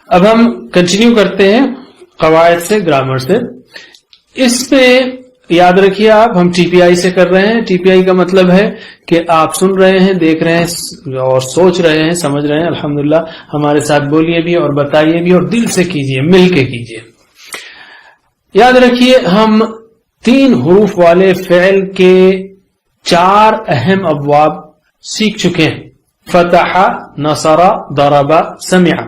اب ہم کنٹینیو کرتے ہیں قواعد سے، گرامر سے. اس میں یاد رکھیے آپ، ہم ٹی پی آئی سے کر رہے ہیں. ٹی پی آئی کا مطلب ہے کہ آپ سن رہے ہیں، دیکھ رہے ہیں اور سوچ رہے ہیں، سمجھ رہے ہیں. الحمدللہ ہمارے ساتھ بولیے بھی اور بتائیے بھی اور دل سے کیجیے، مل کے کیجیے. یاد رکھیے ہم 3 حروف والے فعل کے 4 اہم ابواب سیکھ چکے ہیں: فتح، نصر، ضرب، سمع.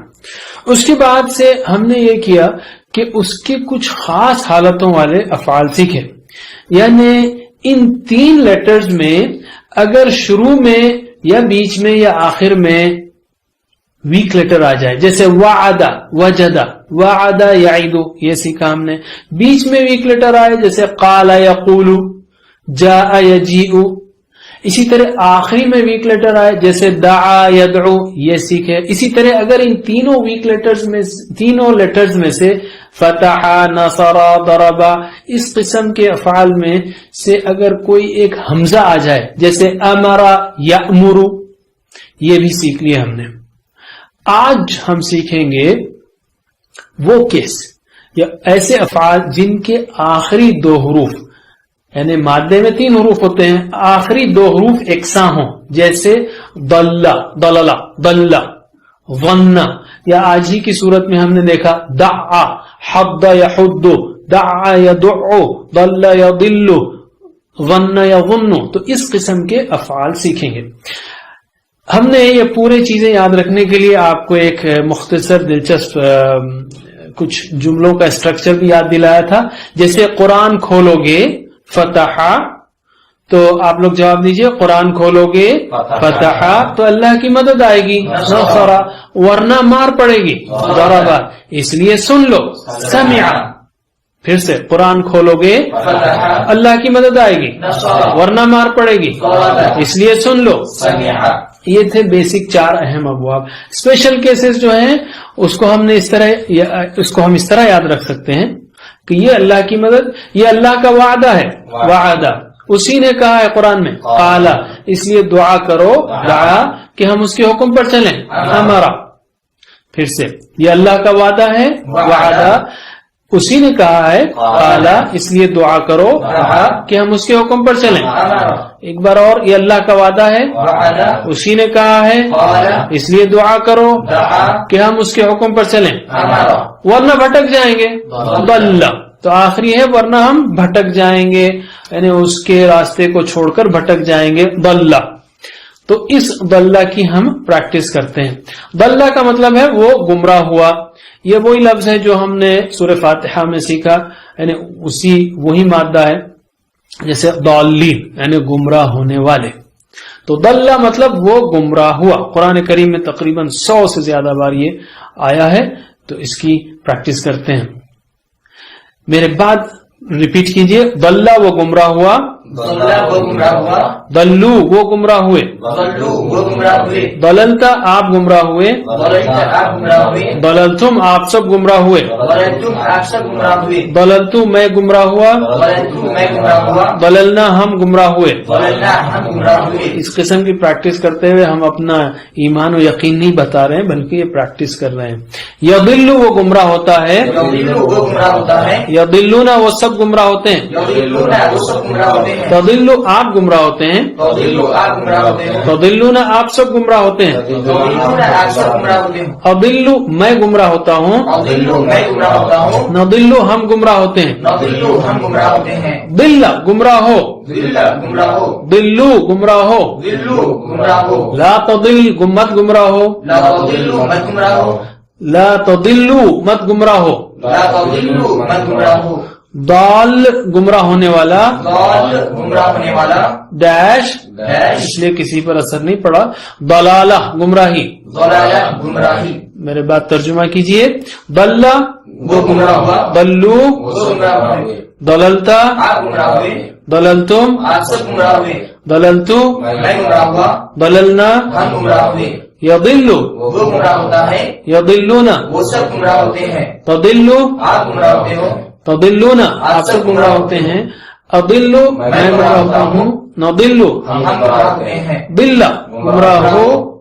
اس کے بعد سے ہم نے یہ کیا کہ اس کے کچھ خاص حالتوں والے افعال سیکھے. یعنی ان 3 لیٹرز میں اگر شروع میں یا بیچ میں یا آخر میں ویک لیٹر آ جائے، جیسے وعد، وجد، وعد یعید، یہ سیکھا ہم نے. بیچ میں ویک لیٹر آئے جیسے قال یقول، جاء یجیء. اسی طرح آخری میں ویک لیٹر آئے جیسے دعا یدعو، یہ سیکھے. اسی طرح اگر ان تینوں ویک لیٹرز میں، تینوں لیٹرز میں سے فتح، نصر، ضرب، اس قسم کے افعال میں سے اگر کوئی ایک حمزہ آ جائے جیسے امر، یأمر، یہ بھی سیکھ لیا ہم نے. آج ہم سیکھیں گے وہ کیس یا ایسے افعال جن کے آخری 2 حروف، یعنی مادے میں 3 حروف ہوتے ہیں، آخری 2 حروف یکساں ہوں، جیسے ضل، ضلل، ضل، ظن. یا آج ہی کی صورت میں ہم نے دیکھا دعا، حض یحض، دعا یدعو، ضل یضل، ظن یظن. تو اس قسم کے افعال سیکھیں گے. ہم نے یہ پورے چیزیں یاد رکھنے کے لیے آپ کو ایک مختصر دلچسپ کچھ جملوں کا اسٹرکچر بھی یاد دلایا تھا. جیسے قرآن کھولو گے فتح، تو آپ لوگ جواب دیجئے. قرآن کھولو گے فتح تو اللہ کی مدد آئے گی، نصر، ورنہ مار پڑے گی، ضرب، اس لیے سن لو، سمع. پھر سے قرآن کھولو گے اللہ کی مدد آئے گی، ورنہ مار پڑے گی، اس لیے سن لو. یہ تھے بیسک 4 اہم ابواب. اسپیشل کیسز جو ہیں اس کو ہم اس طرح یاد رکھ سکتے ہیں کہ یہ اللہ کی مدد، یہ اللہ کا وعدہ ہے، وعدہ اسی نے کہا ہے قرآن میں، قال، اس لیے دعا کرو، دعا کہ ہم اس کے حکم پر چلیں، ہمارا. پھر سے یہ اللہ کا وعدہ ہے، وعدہ اسی نے کہا ہے، قال، اس لیے دعا کرو، دعا کہ ہم اس کے حکم پر چلیں. ایک بار اور، یہ اللہ کا وعدہ ہے، اسی نے کہا ہے، اس لیے دعا کرو کہ ہم اس کے حکم پر چلیں، ورنہ بھٹک جائیں گے. ضل تو آخری ہے، ورنہ ہم بھٹک جائیں گے، یعنی اس کے راستے کو چھوڑ کر بھٹک جائیں گے. ضل، تو اس ضل کی ہم پریکٹس کرتے ہیں. ضل کا مطلب ہے وہ گمراہ ہوا. یہ وہی لفظ ہے جو ہم نے سورہ فاتحہ میں سیکھا، یعنی وہی مادہ ہے جیسے ضالین، یعنی گمراہ ہونے والے. تو ضل مطلب وہ گمراہ ہوا. قرآن کریم میں تقریباً 100 سے زیادہ بار یہ آیا ہے، تو اس کی پریکٹس کرتے ہیں. میرے بعد ریپیٹ کیجئے. ضل وہ گمراہ ہوا، ضلوا وہ گمراہ ہوئے، ضللت آپ گمراہ ہوئے، ضللتم آپ سب گمراہ ہوئے، ضللت میں گمراہ ہوا، ضللنا ہم گمراہ ہوئے. اس قسم کی پریکٹس کرتے ہوئے ہم اپنا ایمان و یقین نہیں بتا رہے ہیں بلکہ یہ پریکٹس کر رہے ہیں. یضل وہ گمراہ ہوتا ہے، یضلون وہ سب گمراہ ہوتے ہیں، تضل آپ گمراہ ہوتے ہیں، تضلون آپ سب گمراہ ہوتے ہیں. اضل میں گمراہ ہوتا ہوں، نضل ہم گمراہ ہوتے ہیں. ضل گمراہ ہو، ضلوا گمراہ ہو، لا تضل مت گمراہ ہو، لا تضلوا مت گمراہ ہو. ضال گمراہ ہونے والا، ڈیش اس لیے کسی پر اثر نہیں پڑا. ضلالہ گمراہی، میرے بات ترجمہ کیجئے. ضل وہ گمراہ ہوا، ضلوا ضللتا ضللتم ضللتو ضللنا یضل یضلون تضل تضلون آپ سب گمراہ ہوتے ہیں. اضل میں گمراہ ہوتا ہوں، نضل ضل گمراہ ہو،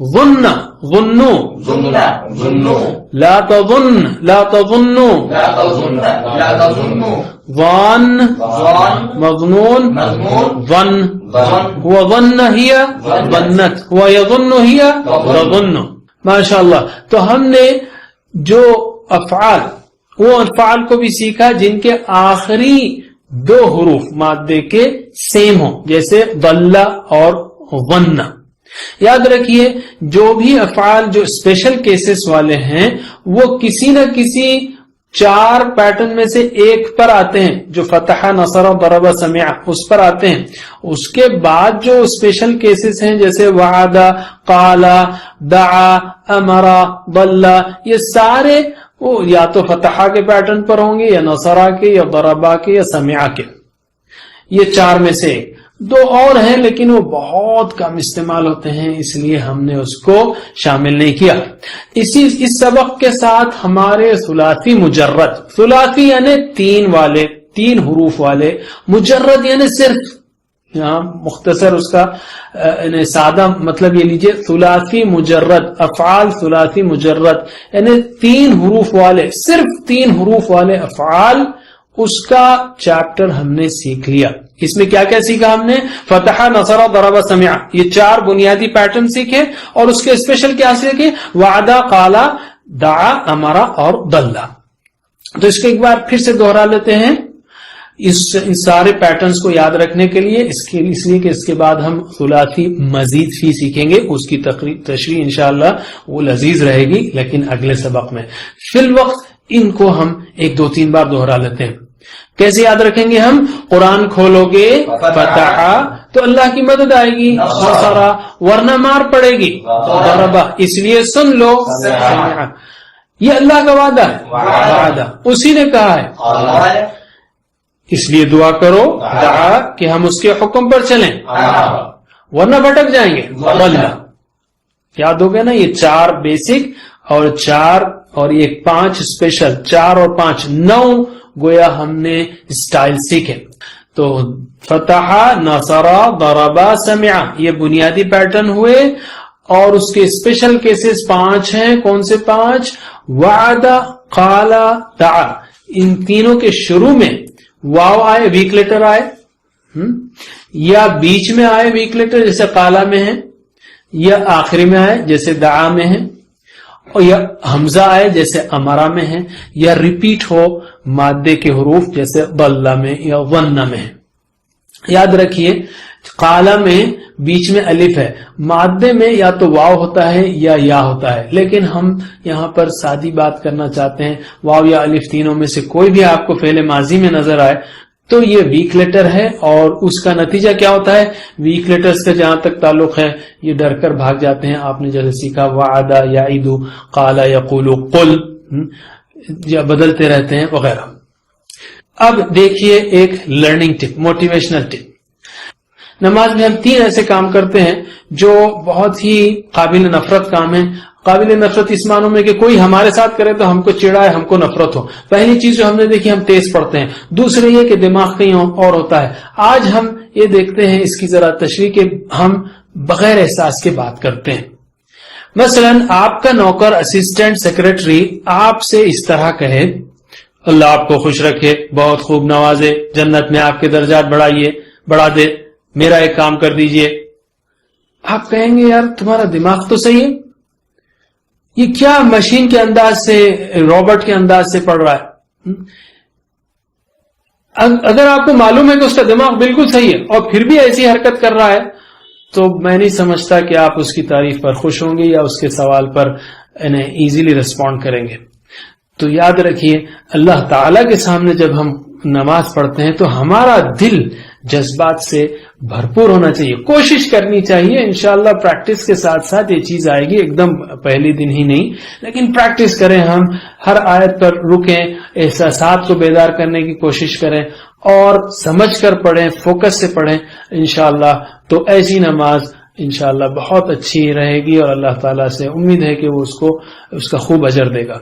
ظن ظنو ظن ظنوا لا تظن لا تظنو لا تظن لا تظنوا ظان ظن مظنون مظنون ظن ظن هو ظن هي ظنت هو يظن هي تظن ماشاء اللہ. تو ہم نے جو افعال وہ افعال کو بھی سیکھا جن کے آخری دو حروف مادے کے سیم ہوں جیسے ضل اور ظن. یاد رکھیے جو بھی افعال جو اسپیشل کیسز والے ہیں وہ کسی نہ کسی چار پیٹرن میں سے ایک پر آتے ہیں. جو فتح نصر ضرب سمع اس پر آتے ہیں. اس کے بعد جو اسپیشل کیسز ہیں جیسے وعد قال دعا امر ضل یہ سارے وہ یا تو فتحہ کے پیٹرن پر ہوں گے یا نصرہ کے یا ضربہ کے یا سمعہ کے. یہ چار میں سے ایک. دو اور ہیں لیکن وہ بہت کم استعمال ہوتے ہیں اس لیے ہم نے اس کو شامل نہیں کیا. اس سبق کے ساتھ ہمارے ثلاثی مجرد، ثلاثی یعنی تین حروف والے، مجرد یعنی صرف، یہاں مختصر اس کا سادہ مطلب یہ لیجئے ثلاثی مجرد، افعال ثلاثی مجرد یعنی تین حروف والے، صرف تین حروف والے افعال، اس کا چیپٹر ہم نے سیکھ لیا. اس میں کیا کیا سیکھا ہم نے؟ فتح نصر ضرب سمع، یہ چار بنیادی پیٹرن سیکھے اور اس کے اسپیشل کیا سیکھے؟ وعدہ قال دعا امر اور ضل. تو اس کو ایک بار پھر سے دوہرا لیتے ہیں ان سارے پیٹرنز کو یاد رکھنے کے لیے، اس لیے کہ اس کے بعد ہم ثلاثی مزید فی سیکھیں گے. اس کی تشریح انشاءاللہ وہ لذیذ رہے گی لیکن اگلے سبق میں. فی الوقت ان کو ہم ایک دو تین بار دوہرا لیتے ہیں. کیسے یاد رکھیں گے ہم؟ قرآن کھولو گے فتح تو اللہ کی مدد آئے گی، نصرہ ورنہ مار پڑے گی، ضربہ اس لیے سن لو، یہ اللہ کا وعدہ ہے، وعدہ اسی نے کہا ہے اس لیے دعا کرو، دعا کہ ہم اس کے حکم پر چلیں ورنہ بھٹک جائیں گے. یاد ہو گیا نا؟ یہ چار بیسک اور یہ 5 اسپیشل، 4 اور 5 9 گویا ہم نے اسٹائل سیکھے. تو فتح نصر ضرب سمع یہ بنیادی پیٹرن ہوئے اور اس کے اسپیشل کیسز 5 ہیں. کون سے 5؟ وعد قال دعا. ان تینوں کے شروع میں واو آئے، ویک لیٹر آئے، یا بیچ میں آئے ویک لیٹر جیسے قالا میں ہے، یا آخری میں آئے جیسے دعا میں ہے، اور یا حمزہ آئے جیسے امرا میں ہے، یا ریپیٹ ہو مادے کے حروف جیسے ضل میں یا ظن میں ہے. یاد رکھیے قالا میں بیچ میں الف ہے، مادے میں یا تو واو ہوتا ہے یا ہوتا ہے، لیکن ہم یہاں پر سادی بات کرنا چاہتے ہیں. واو یا الف تینوں میں سے کوئی بھی آپ کو فعل ماضی میں نظر آئے تو یہ ویک لیٹر ہے، اور اس کا نتیجہ کیا ہوتا ہے؟ ویک لیٹرز کا جہاں تک تعلق ہے یہ ڈر کر بھاگ جاتے ہیں. آپ نے جیسے سیکھا وعد یعد قال یقول قل، یا بدلتے رہتے ہیں وغیرہ. اب دیکھیے ایک لرننگ ٹپ، موٹیویشنل ٹپ. نماز میں ہم 3 ایسے کام کرتے ہیں جو بہت ہی قابل نفرت کام ہیں. قابل نفرت اس معنوں میں کہ کوئی ہمارے ساتھ کرے تو ہم کو چڑھائے، ہم کو نفرت ہو. پہلی چیز جو ہم نے دیکھی، ہم تیز پڑھتے ہیں. دوسرے یہ کہ دماغ کہیں اور ہوتا ہے. آج ہم یہ دیکھتے ہیں اس کی ذرا تشریح کہ ہم بغیر احساس کے بات کرتے ہیں. مثلا آپ کا نوکر، اسسٹنٹ، سیکرٹری آپ سے اس طرح کہے اللہ آپ کو خوش رکھے، بہت خوب نوازے، جنت میں آپ کے درجات بڑھا دے، میرا ایک کام کر دیجئے. آپ کہیں گے یار تمہارا دماغ تو صحیح ہے، یہ کیا مشین کے انداز سے، روبوٹ کے انداز سے پڑھ رہا ہے. اگر آپ کو معلوم ہے کہ اس کا دماغ بالکل صحیح ہے اور پھر بھی ایسی حرکت کر رہا ہے تو میں نہیں سمجھتا کہ آپ اس کی تعریف پر خوش ہوں گے یا اس کے سوال پر ایزیلی ریسپونڈ کریں گے. تو یاد رکھیے اللہ تعالی کے سامنے جب ہم نماز پڑھتے ہیں تو ہمارا دل جذبات سے بھرپور ہونا چاہیے. کوشش کرنی چاہیے، انشاءاللہ پریکٹس کے ساتھ ساتھ یہ چیز آئے گی، ایک دم پہلی دن ہی نہیں، لیکن پریکٹس کریں. ہم ہر آیت پر رکیں، احساسات کو بیدار کرنے کی کوشش کریں اور سمجھ کر پڑھیں، فوکس سے پڑھیں انشاءاللہ. تو ایسی نماز انشاءاللہ بہت اچھی رہے گی اور اللہ تعالیٰ سے امید ہے کہ وہ اس کا خوب اجر دے گا.